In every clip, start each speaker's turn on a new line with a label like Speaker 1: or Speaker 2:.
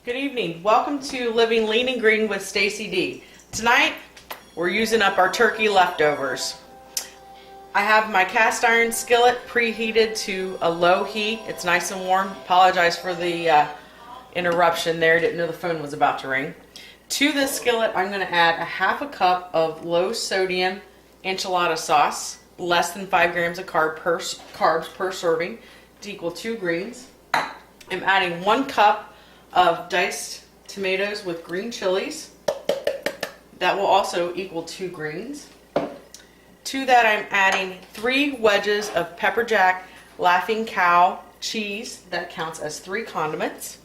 Speaker 1: Good evening. Welcome to Living Lean and Green with Stacy D. Tonight, we're using up our turkey leftovers. I have my cast iron skillet preheated to a low heat. It's nice and warm. Apologize for the interruption there. Didn't know the phone was about to ring. To this skillet, I'm going to add a half a cup of low sodium enchilada sauce, less than 5 grams of carbs per serving, to equal 2 greens. I'm adding 1 cup of diced tomatoes with green chilies. That will also equal 2 greens. To that, I'm adding 3 wedges of pepper jack Laughing Cow cheese. That counts as 3 condiments.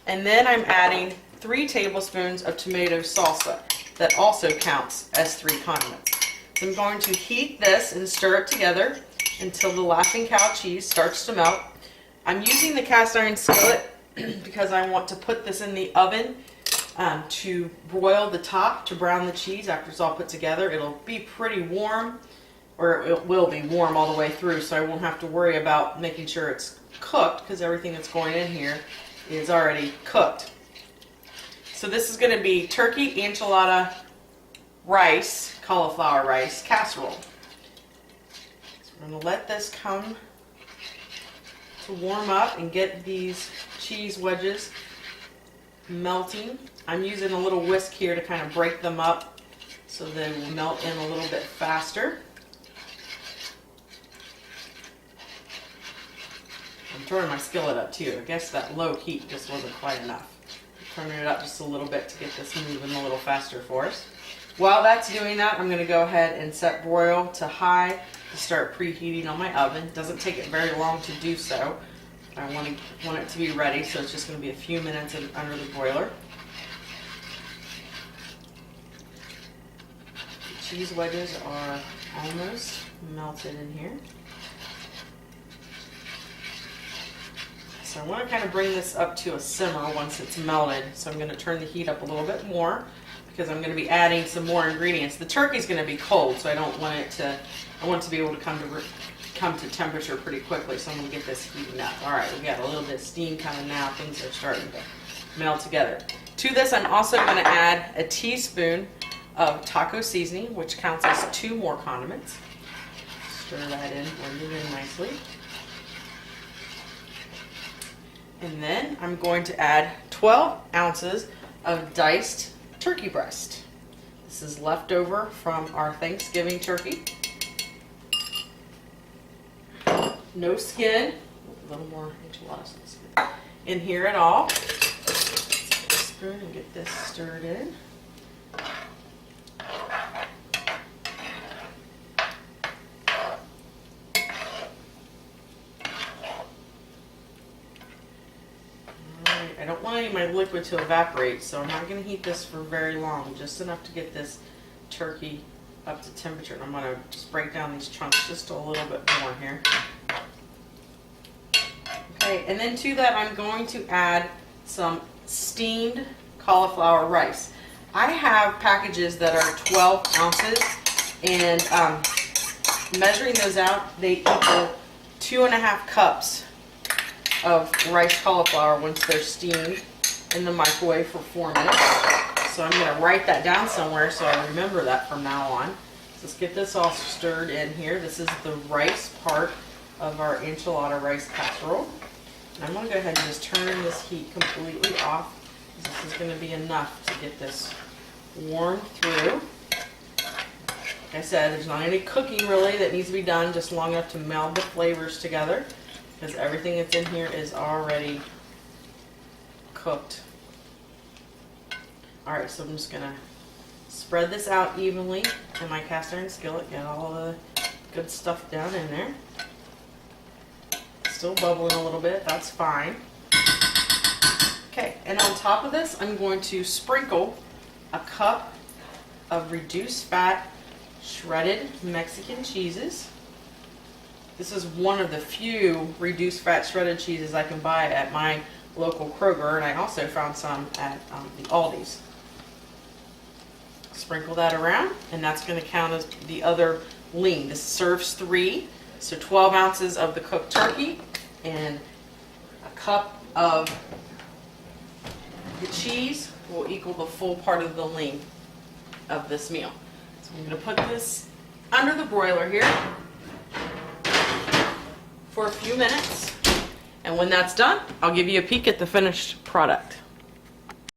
Speaker 1: And then I'm adding 3 tablespoons of tomato salsa. That also counts as 3 condiments. So I'm going to heat this and stir it together until the Laughing Cow cheese starts to melt. I'm using the cast iron skillet because I want to put this in the oven to broil the top, to brown the cheese after it's all put together. It'll be pretty warm, or it will be warm all the way through, so I won't have to worry about making sure it's cooked because everything that's going in here is already cooked. So this is going to be turkey enchilada rice, cauliflower rice casserole. So we're going to let this come to warm up and get these cheese wedges melting. I'm using a little whisk here to kind of break them up so they will melt in a little bit faster. I'm turning my skillet up too. I guess that low heat just wasn't quite enough. I'm turning it up just a little bit to get this moving a little faster for us. While that's doing that, I'm going to go ahead and set broil to high to start preheating on my oven. It doesn't take it very long to do so. I want it to be ready, so it's just going to be a few minutes under the broiler. The cheese wedges are almost melted in here. So I want to kind of bring this up to a simmer once it's melted. So I'm going to turn the heat up a little bit more because I'm going to be adding some more ingredients. The turkey's going to be cold, so I want it to be able to come to temperature pretty quickly, so I'm going to get this heating up. All right, we got a little bit of steam coming now. Things are starting to meld together. To this, I'm also going to add a teaspoon of taco seasoning, which counts as 2 more condiments. Stir that in, blend it in nicely. And then I'm going to add 12 ounces of diced turkey breast. This is leftover from our Thanksgiving turkey. No skin, a little more enchiladas in here at all. Let's get a spoon and get this stirred in. Alright, I don't want any of my liquid to evaporate, so I'm not going to heat this for very long, just enough to get this turkey up to temperature. And I'm going to just break down these chunks just a little bit more here. Okay, and then to that I'm going to add some steamed cauliflower rice. I have packages that are 12 ounces, and measuring those out, they equal 2.5 cups of rice cauliflower once they're steamed in the microwave for 4 minutes. So I'm going to write that down somewhere so I remember that from now on. So let's get this all stirred in here. This is the rice part of our enchilada rice casserole. I'm going to go ahead and just turn this heat completely off. This is going to be enough to get this warmed through. Like I said, there's not any cooking really that needs to be done, just long enough to meld the flavors together because everything that's in here is already cooked. Alright, so I'm just going to spread this out evenly in my cast iron skillet, get all the good stuff down in there. Still bubbling a little bit, that's fine. Okay, and on top of this, I'm going to sprinkle a cup of reduced fat shredded Mexican cheeses. This is one of the few reduced fat shredded cheeses I can buy at my local Kroger, and I also found some at the Aldi's. Sprinkle that around, and that's going to count as the other lean. This serves 3, so 12 ounces of the cooked turkey and a cup of cheese will equal the full part of the lean of this meal. So I'm going to put this under the broiler here for a few minutes. And when that's done, I'll give you a peek at the finished product.